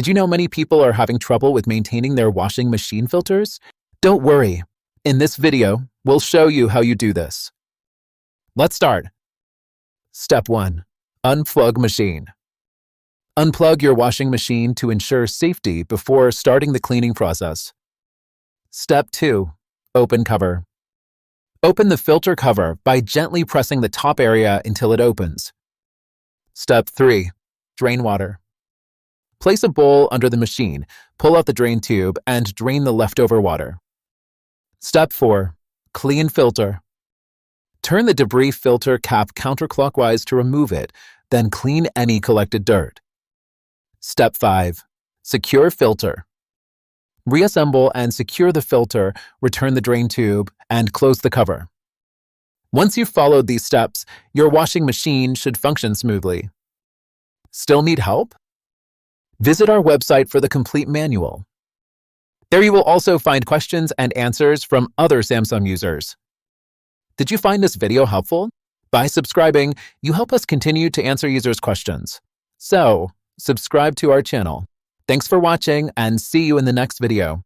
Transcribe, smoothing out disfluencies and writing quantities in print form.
Did you know many people are having trouble with maintaining their washing machine filters? Don't worry. In this video, we'll show you how you do this. Let's start. Step 1. Unplug machine. Unplug your washing machine to ensure safety before starting the cleaning process. Step 2. Open cover. Open the filter cover by gently pressing the top area until it opens. Step 3. Drain water. Place a bowl under the machine, pull out the drain tube, and drain the leftover water. Step 4. Clean filter. Turn the debris filter cap counterclockwise to remove it, then clean any collected dirt. Step 5. Secure filter. Reassemble and secure the filter, return the drain tube, and close the cover. Once you've followed these steps, your washing machine should function smoothly. Still need help? Visit our website for the complete manual. There you will also find questions and answers from other Samsung users. Did you find this video helpful? By subscribing, you help us continue to answer users' questions. So, subscribe to our channel. Thanks for watching and see you in the next video.